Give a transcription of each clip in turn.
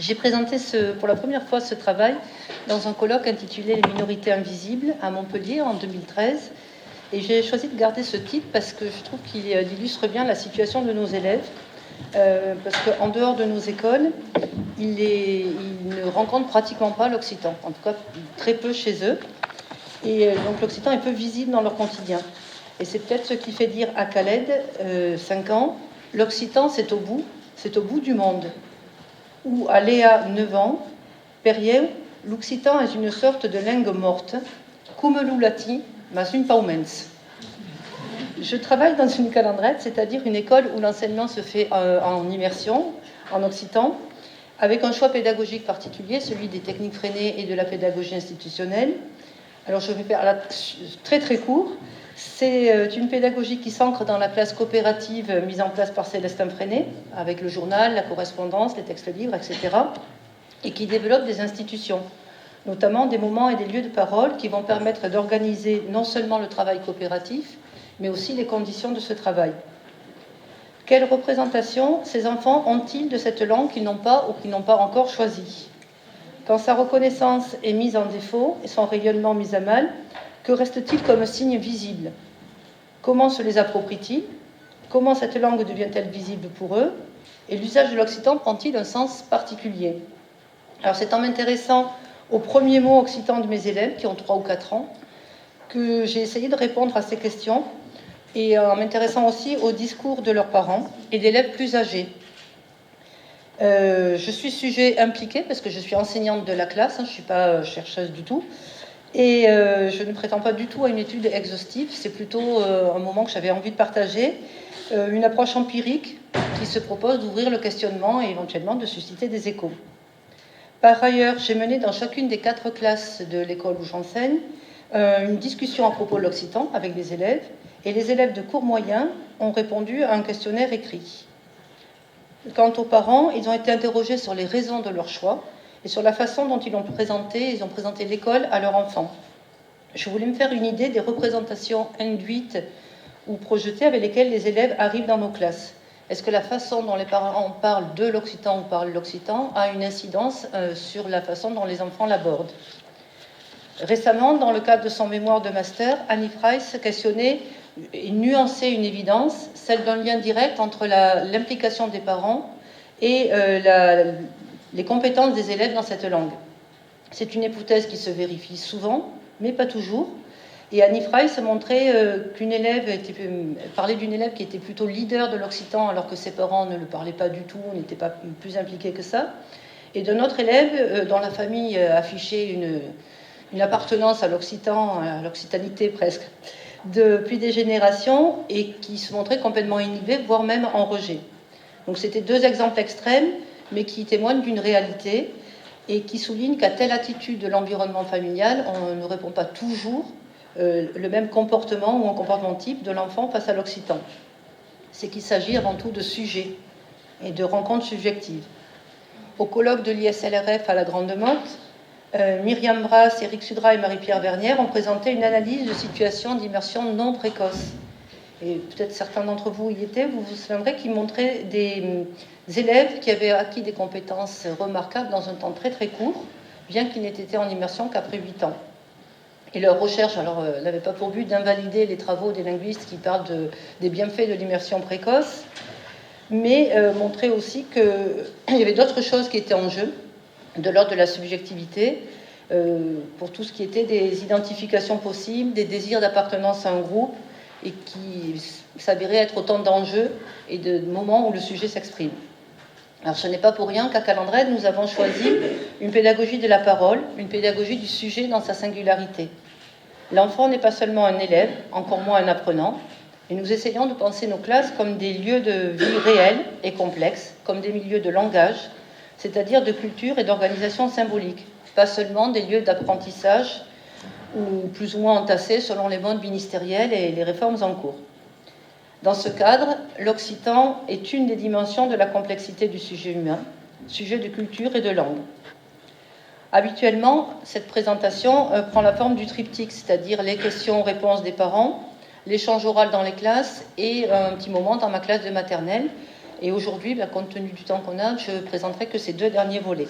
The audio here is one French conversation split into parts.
J'ai présenté pour la première fois ce travail dans un colloque intitulé « Les minorités invisibles » à Montpellier en 2013. Et j'ai choisi de garder ce titre parce que je trouve qu'il illustre bien la situation de nos élèves. Parce qu'en dehors de nos écoles, ils ne rencontrent pratiquement pas l'occitan, en tout cas très peu chez eux. Et donc l'occitan est peu visible dans leur quotidien. Et c'est peut-être ce qui fait dire à Khaled, 5 ans, l'occitan c'est au bout du monde. Ou à Léa, 9 ans, Perieu, l'occitan est une sorte de langue morte, cum lulati, mas une paumens. Je travaille dans une calendrette, c'est-à-dire une école où l'enseignement se fait en immersion, en occitan, avec un choix pédagogique particulier, celui des techniques freinées et de la pédagogie institutionnelle. Alors je vais faire très très court. C'est une pédagogie qui s'ancre dans la classe coopérative mise en place par Célestin Freinet, avec le journal, la correspondance, les textes libres, etc., et qui développe des institutions, notamment des moments et des lieux de parole qui vont permettre d'organiser non seulement le travail coopératif, mais aussi les conditions de ce travail. Quelle représentation ces enfants ont-ils de cette langue qu'ils n'ont pas ou qu'ils n'ont pas encore choisie ? Quand sa reconnaissance est mise en défaut et son rayonnement mis à mal, que reste-t-il comme signe visible ? Comment se les approprient-ils ? Comment cette langue devient-elle visible pour eux ? Et l'usage de l'occitan prend-il un sens particulier ? Alors c'est en m'intéressant aux premiers mots occitans de mes élèves, qui ont 3 ou 4 ans, que j'ai essayé de répondre à ces questions, et en m'intéressant aussi au discours de leurs parents et d'élèves plus âgés. Je suis sujet impliqué, parce que je suis enseignante de la classe, je ne suis pas chercheuse du tout, et je ne prétends pas du tout à une étude exhaustive, c'est plutôt un moment que j'avais envie de partager, une approche empirique qui se propose d'ouvrir le questionnement et éventuellement de susciter des échos. Par ailleurs, j'ai mené dans chacune des 4 classes de l'école où j'enseigne une discussion à propos de l'occitan avec les élèves, et les élèves de cours moyen ont répondu à un questionnaire écrit. Quant aux parents, ils ont été interrogés sur les raisons de leur choix et sur la façon dont ils ont présenté l'école à leur enfant. Je voulais me faire une idée des représentations induites ou projetées avec lesquelles les élèves arrivent dans nos classes. Est-ce que la façon dont les parents parlent de l'occitan ou parlent l'occitan a une incidence sur la façon dont les enfants l'abordent ? Récemment, dans le cadre de son mémoire de master, Annie Price questionnait et nuançait une évidence, celle d'un lien direct entre l'implication des parents et les compétences des élèves dans cette langue. C'est une hypothèse qui se vérifie souvent, mais pas toujours. Et Annie Price montrait parlait d'une élève qui était plutôt leader de l'occitan alors que ses parents ne le parlaient pas du tout, n'étaient pas plus impliqués que ça. Et d'un autre élève dont la famille affichait une appartenance à l'occitan, à l'occitanité presque, depuis des générations, et qui se montrait complètement inhibé, voire même en rejet. Donc c'était 2 exemples extrêmes, mais qui témoignent d'une réalité et qui soulignent qu'à telle attitude de l'environnement familial, on ne répond pas toujours le même comportement ou un comportement type de l'enfant face à l'occitan. C'est qu'il s'agit avant tout de sujets et de rencontres subjectives. Au colloque de l'ISLRF à la Grande Motte, Myriam Brass, Éric Sudra et Marie-Pierre Vernière ont présenté une analyse de situation d'immersion non précoce. Et peut-être certains d'entre vous y étaient, vous vous souviendrez qu'ils montraient des élèves qui avaient acquis des compétences remarquables dans un temps très très court, bien qu'ils n'aient été en immersion qu'après 8 ans. Et leur recherche, n'avait pas pour but d'invalider les travaux des linguistes qui parlent des bienfaits de l'immersion précoce, mais montrait aussi qu'il y avait d'autres choses qui étaient en jeu, de l'ordre de la subjectivité, pour tout ce qui était des identifications possibles, des désirs d'appartenance à un groupe, et qui s'avéraient être autant d'enjeux et de moments où le sujet s'exprime. Alors ce n'est pas pour rien qu'à Calandrette, nous avons choisi une pédagogie de la parole, une pédagogie du sujet dans sa singularité. L'enfant n'est pas seulement un élève, encore moins un apprenant, et nous essayons de penser nos classes comme des lieux de vie réels et complexes, comme des milieux de langage, c'est-à-dire de culture et d'organisation symbolique, pas seulement des lieux d'apprentissage ou plus ou moins entassés selon les modes ministériels et les réformes en cours. Dans ce cadre, l'occitan est une des dimensions de la complexité du sujet humain, sujet de culture et de langue. Habituellement, cette présentation prend la forme du triptyque, c'est-à-dire les questions-réponses des parents, l'échange oral dans les classes et un petit moment dans ma classe de maternelle. Et aujourd'hui, compte tenu du temps qu'on a, je présenterai que ces 2 derniers volets.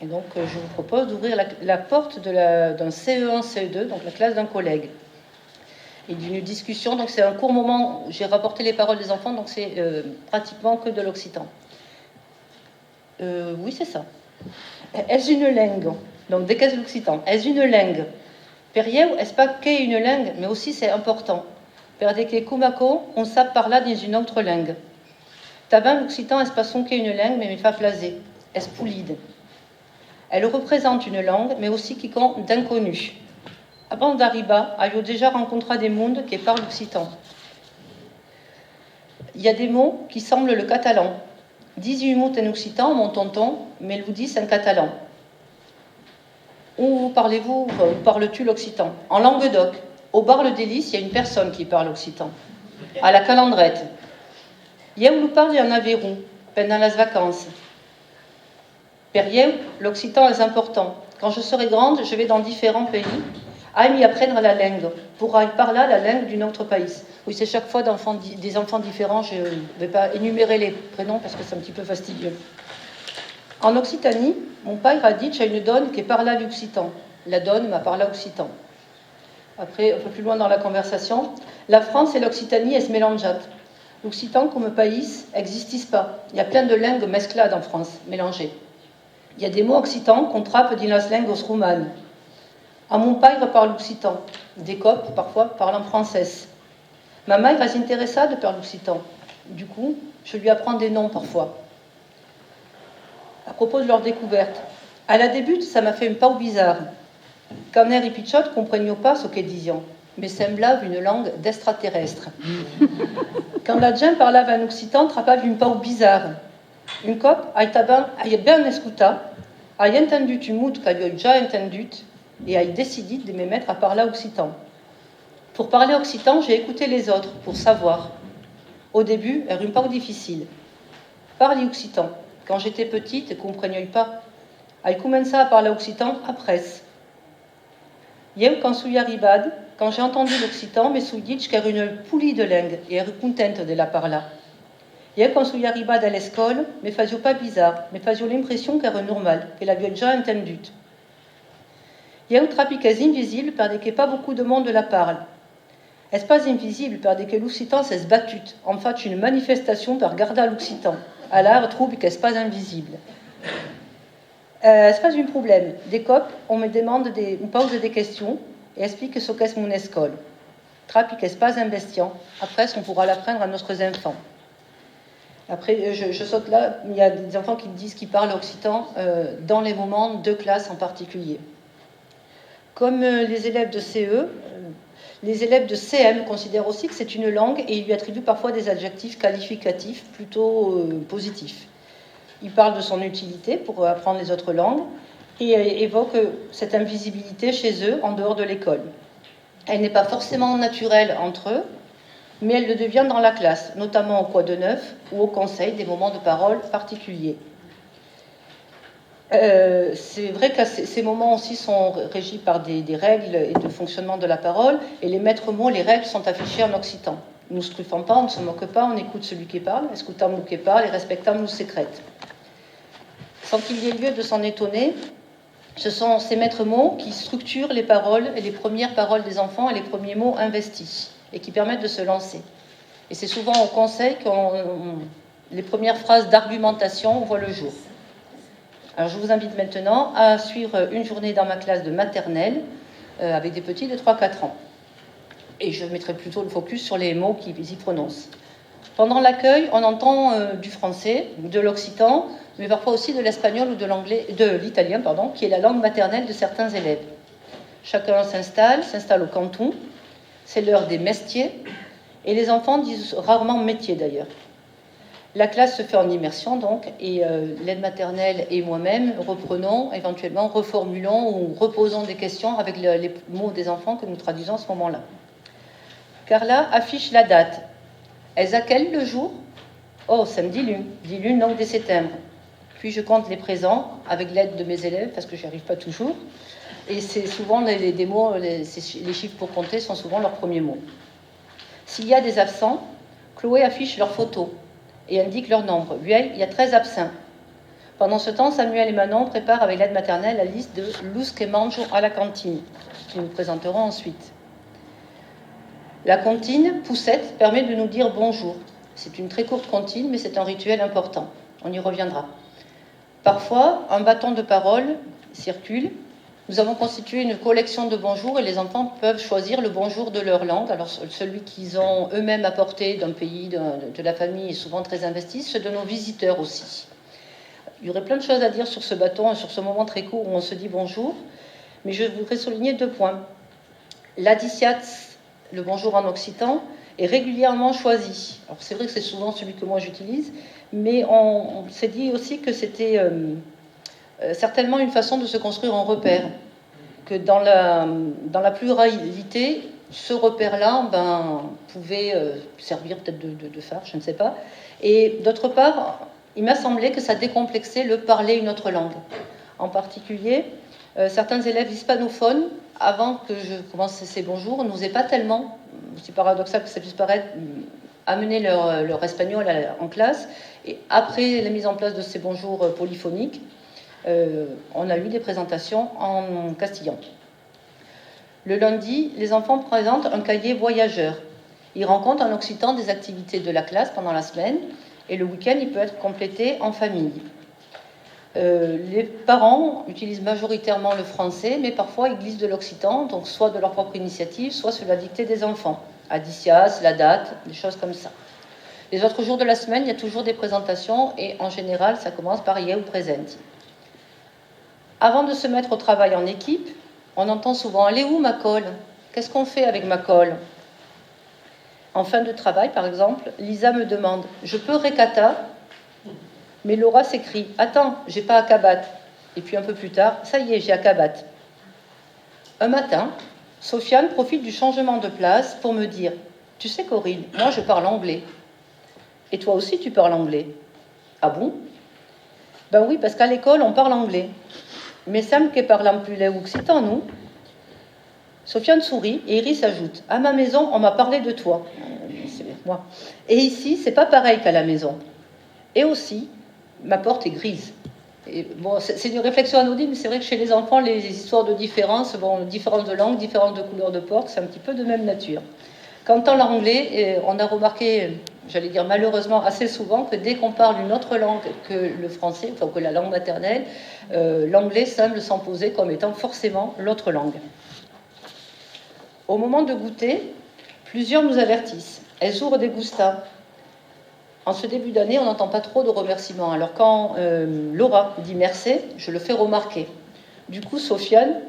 Et donc, je vous propose d'ouvrir la porte d'un CE1, CE2, donc la classe d'un collègue. Et d'une discussion, donc c'est un court moment, j'ai rapporté les paroles des enfants, donc c'est pratiquement que de l'occitan. Oui, c'est ça. Est-ce une langue? Donc, dès qu'est-ce l'occitan? Est-ce une langue? Perieu, est-ce pas qu'est une langue, mais aussi c'est important. Perdez que kumako, on sait par là dans une autre langue. Taban, l'occitan, est-ce pas son qu'est une langue, mais fa plasé. Est-ce poulide? Elle représente une langue, mais aussi qui compte d'inconnu. Avant d'arriver, j'ai déjà rencontré des mondes qui parlent occitan. Il y a des mots qui semblent le catalan. 18 mots en occitan, mon tonton, mais le vous dit c'est en catalan. Où parles-tu l'occitan? En Languedoc, au bar Le Délice, il y a une personne qui parle occitan. À la Calandrette. Il y a où nous parle en Aveyron, pendant les vacances. Perrier, l'occitan est important. Quand je serai grande, je vais dans différents pays à m'y apprendre la langue, pour parler la langue d'un autre pays. Oui, c'est chaque fois des enfants différents, je ne vais pas énumérer les prénoms parce que c'est un petit peu fastidieux. En Occitanie, mon père a dit qu'il y a une donne qui parle l'occitan. La donne m'a parlé occitan. Après, un peu plus loin dans la conversation, la France et l'Occitanie, elles se mélangent. L'occitan comme pays n'existe pas. Il y a plein de langues mesclades en France, mélangées. Il y a des mots occitans qu'on trappe dans la langue roumaine. À mon père parle l'occitan. Des copes, parfois, parlent en français. Ma mère est intéressée de parler l'occitan. Du coup, je lui apprends des noms parfois. À propos de leur découverte, à la début, ça m'a fait un peu bizarre. Quand et Pichot ne comprenions pas ce qu'elles disaient, mais semblait une langue d'extraterrestre. Quand la gente parlait en occitan, trapava un peu bizarre. Une cop, a bien écouté, a entendu un mot qu'elle avait déjà entendu et a décidé de me mettre à parler occitan. Pour parler occitan, j'ai écouté les autres pour savoir. Au début, era un peu difficile. Parler occitan. Quand j'étais petite, je ne comprenais pas. Elle commençait à parler occitan après. Quand j'ai entendu l'occitan, je me suis dit qu'elle era une poulie de langue et elle était contente de la parler. Quand je suis arrivée à l'école, je ne me faisais pas bizarre, mais faisais l'impression qu'elle era normale, qu'elle avait déjà entendu. Il y a un trafic invisible parce que pas beaucoup de monde la parle. Est-ce pas invisible parce que l'occitan s'est battu en fait une manifestation par garder l'occitan. Alors, je trouve que c'est pas invisible. C'est pas un problème. Des copes, on me pose des questions et explique ce qu'est mon école. Trafic c'est pas un bestian. Après, on pourra l'apprendre à nos enfants. Après, je saute là, il y a des enfants qui me disent qu'ils parlent occitan dans les moments de classe en particulier. Comme les élèves de CE, les élèves de CM considèrent aussi que c'est une langue et ils lui attribuent parfois des adjectifs qualificatifs plutôt positifs. Ils parlent de son utilité pour apprendre les autres langues et évoquent cette invisibilité chez eux en dehors de l'école. Elle n'est pas forcément naturelle entre eux, mais elle le devient dans la classe, notamment au Quoi de Neuf ou au conseil, des moments de parole particuliers. C'est vrai que ces moments aussi sont régis par des règles et de fonctionnement de la parole, et les maîtres mots, les règles sont affichées en occitan. Nous ne struffons pas, on ne se moque pas, on écoute celui qui parle, escutam nous qui parle, et respectam nous sécrète. Sans qu'il y ait lieu de s'en étonner, ce sont ces maîtres mots qui structurent les paroles et les premières paroles des enfants et les premiers mots investis, et qui permettent de se lancer. Et c'est souvent au conseil que les premières phrases d'argumentation voient le jour. Alors je vous invite maintenant à suivre une journée dans ma classe de maternelle avec des petits de 3-4 ans. Et je mettrai plutôt le focus sur les mots qu'ils y prononcent. Pendant l'accueil, on entend du français, de l'occitan, mais parfois aussi de l'espagnol ou de l'italien, qui est la langue maternelle de certains élèves. Chacun s'installe au canton. C'est l'heure des mestiers, et les enfants disent rarement métier d'ailleurs. La classe se fait en immersion donc, et l'aide maternelle et moi-même reprenons, éventuellement reformulons ou reposons des questions avec les mots des enfants que nous traduisons à ce moment-là. Carla affiche la date. Est-ce à quel le jour? Oh, samedi lune, 9 septembre. Puis je compte les présents avec l'aide de mes élèves, parce que je n'y arrive pas toujours. Et c'est souvent des mots, les chiffres pour compter sont souvent leurs premiers mots. S'il y a des absents, Chloé affiche leurs photos. et indiquent leur nombre. Bueil, il y a 13 absents. Pendant ce temps, Samuel et Manon préparent avec l'aide maternelle la liste de «Los que manjo à la cantine», qu'ils nous présenteront ensuite. La comptine, poussette, permet de nous dire bonjour. C'est une très courte comptine, mais c'est un rituel important. On y reviendra. Parfois, un bâton de parole circule. Nous avons constitué une collection de bonjours et les enfants peuvent choisir le bonjour de leur langue. Alors, celui qu'ils ont eux-mêmes apporté d'un pays, de la famille, est souvent très investi, ceux de nos visiteurs aussi. Il y aurait plein de choses à dire sur ce bâton et sur ce moment très court où on se dit bonjour, mais je voudrais souligner 2 points. L'adiciat, le bonjour en occitan, est régulièrement choisi. Alors c'est vrai que c'est souvent celui que moi j'utilise, mais on s'est dit aussi que c'était certainement une façon de se construire un repère, que dans la pluralité, ce repère-là pouvait servir peut-être de phare, je ne sais pas. Et d'autre part, il m'a semblé que ça décomplexait le parler une autre langue. En particulier, certains élèves hispanophones, avant que je commence ces bonjours, n'osaient pas tellement, c'est paradoxal que ça puisse paraître, amener leur espagnol en classe. Et après la mise en place de ces bonjours polyphoniques, on a eu des présentations en castillan. Le lundi, les enfants présentent un cahier voyageur. Ils rencontrent en occitan des activités de la classe pendant la semaine, et le week-end, il peut être complété en famille. Les parents utilisent majoritairement le français, mais parfois ils glissent de l'occitan, donc soit de leur propre initiative, soit sur la dictée des enfants. Adicias, la date, des choses comme ça. Les autres jours de la semaine, il y a toujours des présentations, et en général, ça commence par « eu presenti ». Avant de se mettre au travail en équipe, on entend souvent « Elle est où ma colle ? Qu'est-ce qu'on fait avec ma colle ?» En fin de travail, par exemple, Lisa me demande « Je peux recata ?» Mais Laura s'écrie « Attends, j'ai pas acabat ». Et puis un peu plus tard « Ça y est, j'ai acabat ». Un matin, Sofiane profite du changement de place pour me dire « Tu sais Corinne, moi je parle anglais. Et toi aussi tu parles anglais. » Ah bon ? Ben oui, parce qu'à l'école on parle anglais. Mais Sam qui parle en plus occitan, nous. Sofiane sourit et Iris ajoute « À ma maison, on m'a parlé de toi. » C'est moi. Et ici, c'est pas pareil qu'à la maison. Et aussi, ma porte est grise. Et bon, c'est une réflexion anodine, mais c'est vrai que chez les enfants, les histoires de différence, différence de langue, différence de couleur de porte, c'est un petit peu de même nature. Quant à l'anglais, on a remarqué, j'allais dire malheureusement assez souvent, que dès qu'on parle une autre langue que le français, enfin que la langue maternelle, l'anglais semble s'imposer comme étant forcément l'autre langue. Au moment de goûter, plusieurs nous avertissent. Elles ouvrent des gustas. En ce début d'année, on n'entend pas trop de remerciements. Alors quand Laura dit merci, je le fais remarquer. Du coup, Sofiane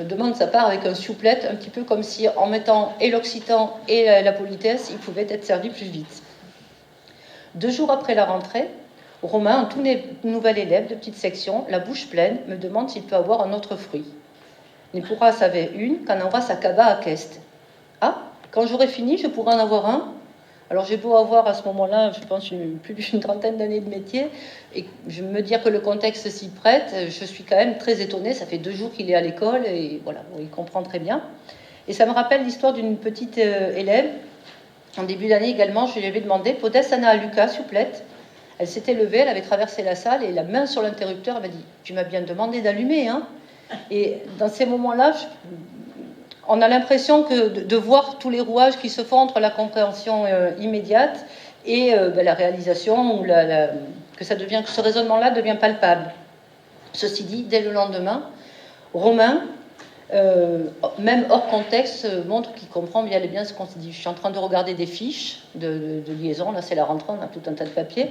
demande sa part avec un souplette, un petit peu comme si en mettant et l'occitan et la politesse, il pouvait être servi plus vite. 2 jours après la rentrée, Romain, un tout nouvel élève de petite section, la bouche pleine, me demande s'il peut avoir un autre fruit. Ne pourra savait une qu'en aura sa caba à Kest. Ah, quand j'aurai fini, je pourrai en avoir un. Alors j'ai beau avoir à ce moment-là, je pense, plus d'une trentaine d'années de métier, et je me dire que le contexte s'y prête, je suis quand même très étonnée. Ça fait 2 jours qu'il est à l'école, et voilà, il comprend très bien. Et ça me rappelle l'histoire d'une petite élève. En début d'année également, je lui avais demandé « Podes Anna Luca, souplette ?» Elle s'était levée, elle avait traversé la salle, et la main sur l'interrupteur, elle m'a dit « Tu m'as bien demandé d'allumer, hein ?» Et dans ces moments-là, on a l'impression que de voir tous les rouages qui se font entre la compréhension immédiate et la réalisation, ou que ce raisonnement-là devient palpable. Ceci dit, dès le lendemain, Romain, même hors contexte, montre qu'il comprend bien ce qu'on se dit. Je suis en train de regarder des fiches de liaison, là c'est la rentrée, on a tout un tas de papiers,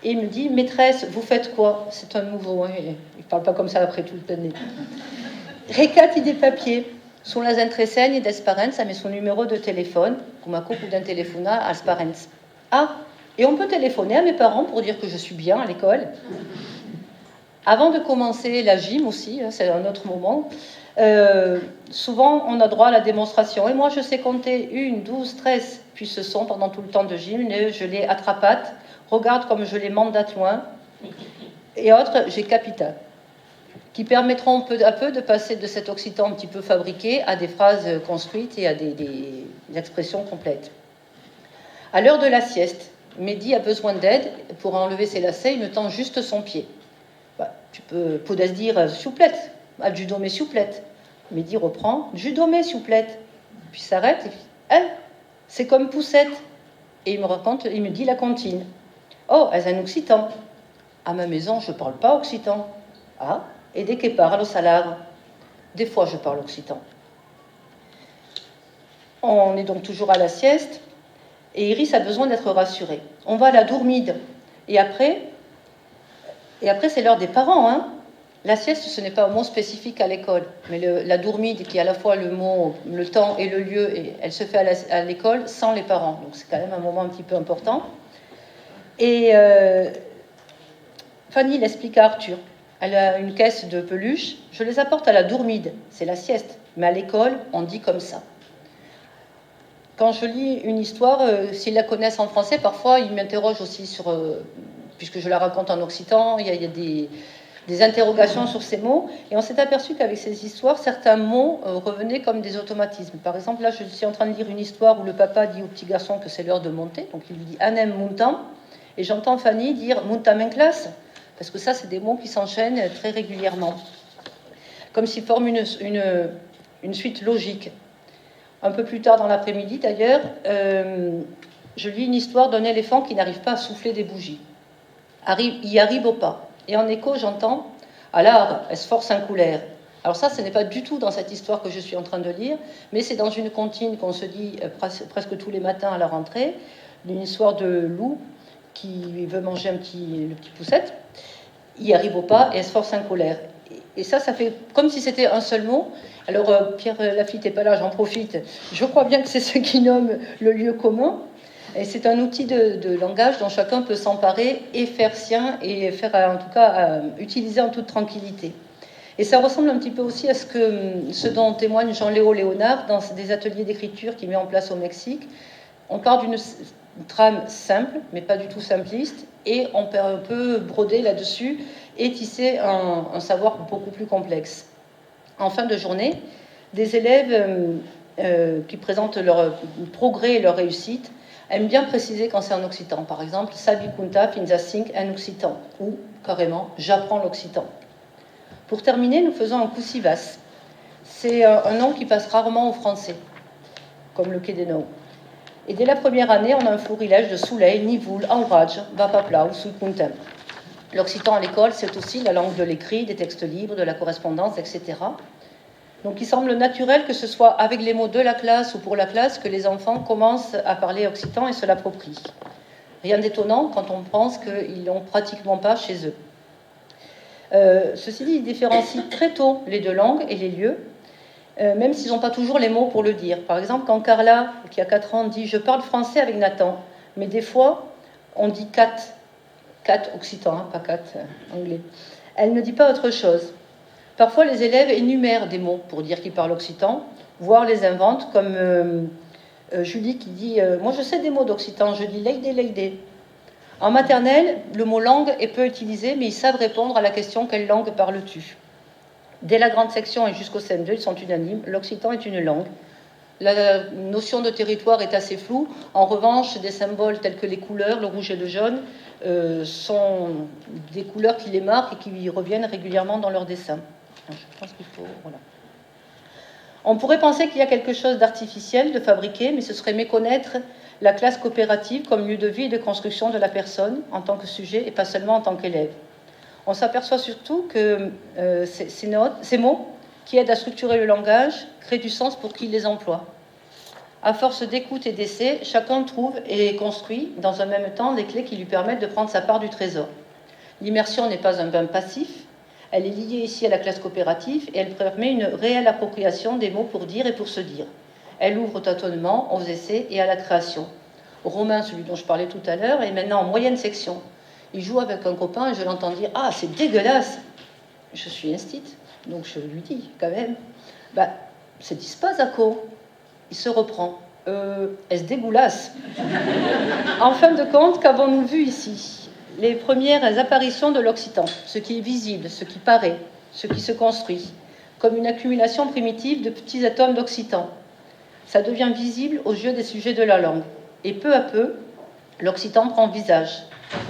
et il me dit « Maîtresse, vous faites quoi ?» C'est un nouveau, hein, il ne parle pas comme ça après toute l'année. « Recati des papiers. Sur la entresegnes d'Esparens, ça met son numéro de téléphone, comme un couple d'un téléphone à Esparens. Ah, et on peut téléphoner à mes parents pour dire que je suis bien à l'école. Avant de commencer la gym aussi, c'est un autre moment, souvent on a droit à la démonstration. Et moi je sais compter 1, 12, 13, puis ce sont pendant tout le temps de gym, je les attrapate, regarde comme je les mandate loin, et autres, j'ai capital, qui permettront peu à peu de passer de cet occitan un petit peu fabriqué à des phrases construites et à des expressions complètes. À l'heure de la sieste, Mehdi a besoin d'aide. Pour enlever ses lacets, il me tend juste son pied. Bah, tu peux dire souplette, judo mais souplette. Mehdi reprend judo mais souplette. Puis s'arrête et dit c'est comme poussette. Et il me dit la comptine. Oh, elle est un occitan. À ma maison, je ne parle pas occitan. Ah, et dès qu'elle parle au salaire, des fois je parle occitan. On est donc toujours à la sieste, et Iris a besoin d'être rassurée. On va à la dourmide, et après c'est l'heure des parents. Hein. La sieste, ce n'est pas un mot spécifique à l'école, mais la dourmide, qui est à la fois le mot, le temps et le lieu, et elle se fait à l'école sans les parents. Donc c'est quand même un moment un petit peu important. Et Fanny l'explique à Arthur. Elle a une caisse de peluches. Je les apporte à la dourmide, c'est la sieste. Mais à l'école, on dit comme ça. Quand je lis une histoire, s'ils la connaissent en français, parfois ils m'interrogent aussi sur, puisque je la raconte en occitan, il y a des interrogations sur ces mots. Et on s'est aperçu qu'avec ces histoires, certains mots revenaient comme des automatismes. Par exemple, là, je suis en train de lire une histoire où le papa dit au petit garçon que c'est l'heure de monter. Donc il lui dit « Anem montam ». Et j'entends Fanny dire « montam en classe ». Parce que ça, c'est des mots qui s'enchaînent très régulièrement, comme s'ils forment une suite logique. Un peu plus tard dans l'après-midi, d'ailleurs, je lis une histoire d'un éléphant qui n'arrive pas à souffler des bougies. Il y arrive au pas. Et en écho, j'entends « Alors, elle se force un coulaire ». Alors ça, ce n'est pas du tout dans cette histoire que je suis en train de lire, mais c'est dans une comptine qu'on se dit presque tous les matins à la rentrée, une histoire de loup qui veut manger le petit poussette. Il arrive au pas et elle se force un colère. Et ça fait comme si c'était un seul mot. Alors, Pierre Lafitte n'est pas là, j'en profite. Je crois bien que c'est ce qui nomme le lieu commun. Et c'est un outil de langage dont chacun peut s'emparer et faire sien, et faire, en tout cas, utiliser en toute tranquillité. Et ça ressemble un petit peu aussi à ce dont témoigne Jean-Léo Léonard dans des ateliers d'écriture qu'il met en place au Mexique. On part d'une trame simple, mais pas du tout simpliste, et on peut broder là-dessus et tisser un savoir beaucoup plus complexe. En fin de journée, des élèves qui présentent leur progrès et leur réussite aiment bien préciser quand c'est en occitan. Par exemple, Sabi Kunta finza sing en occitan, ou carrément, j'apprends l'occitan. Pour terminer, nous faisons un Kusivas. C'est un nom qui passe rarement au français, comme le Quai-des-Naux. Et dès la première année, on a un florilège de Souley, Nivoul, Auraj, Vapapla ou Soukuntem. L'occitan à l'école, c'est aussi la langue de l'écrit, des textes libres, de la correspondance, etc. Donc il semble naturel que ce soit avec les mots de la classe ou pour la classe que les enfants commencent à parler occitan et se l'approprient. Rien d'étonnant quand on pense qu'ils l'ont pratiquement pas chez eux. Ceci dit, ils différencient très tôt les deux langues et les lieux, même s'ils n'ont pas toujours les mots pour le dire. Par exemple, quand Carla, qui a 4 ans, dit « Je parle français avec Nathan », mais des fois, on dit « cat ». Cat occitan, hein, pas cat anglais. Elle ne dit pas autre chose. Parfois, les élèves énumèrent des mots pour dire qu'ils parlent occitan, voire les inventent, comme Julie qui dit « Moi, je sais des mots d'occitan, je dis leide, leide ». En maternelle, le mot langue est peu utilisé, mais ils savent répondre à la question « Quelle langue parles-tu » Dès la grande section et jusqu'au CM2, ils sont unanimes, l'occitan est une langue. La notion de territoire est assez floue. En revanche, des symboles tels que les couleurs, le rouge et le jaune, sont des couleurs qui les marquent et qui reviennent régulièrement dans leurs dessins. Je pense qu'il faut... Voilà. On pourrait penser qu'il y a quelque chose d'artificiel, de fabriqué, mais ce serait méconnaître la classe coopérative comme lieu de vie et de construction de la personne en tant que sujet et pas seulement en tant qu'élève. On s'aperçoit surtout que ces mots qui aident à structurer le langage créent du sens pour qui les emploie. À force d'écoute et d'essai, chacun trouve et construit dans un même temps les clés qui lui permettent de prendre sa part du trésor. L'immersion n'est pas un bain passif, elle est liée ici à la classe coopérative et elle permet une réelle appropriation des mots pour dire et pour se dire. Elle ouvre au tâtonnement, aux essais et à la création. Romain, celui dont je parlais tout à l'heure, est maintenant en moyenne section. Il joue avec un copain et je l'entends dire « Ah, c'est dégueulasse !» Je suis instite, donc je lui dis quand même « C'est dis pas, Zako !» Il se reprend. Elle se dégoulasse. En fin de compte, qu'avons-nous vu ici ? Les premières apparitions de l'occitan, ce qui est visible, ce qui paraît, ce qui se construit, comme une accumulation primitive de petits atomes d'occitan. Ça devient visible aux yeux des sujets de la langue. Et peu à peu, L'occitan prend visage.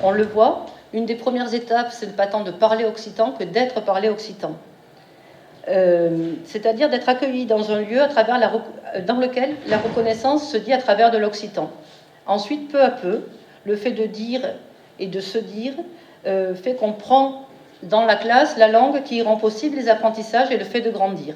On le voit, une des premières étapes, c'est pas tant de parler occitan que d'être parlé occitan. C'est-à-dire d'être accueilli dans un lieu dans lequel la reconnaissance se dit à travers de l'occitan. Ensuite, peu à peu, le fait de dire et de se dire fait qu'on prend dans la classe la langue qui rend possible les apprentissages et le fait de grandir.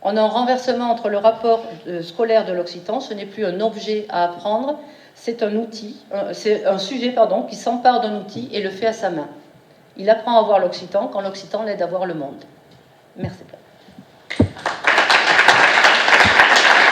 On a un renversement entre le rapport scolaire de l'occitan, ce n'est plus un objet à apprendre, c'est un outil, c'est un sujet qui s'empare d'un outil et le fait à sa main. Il apprend à voir l'occitan quand l'occitan l'aide à voir le monde. Merci.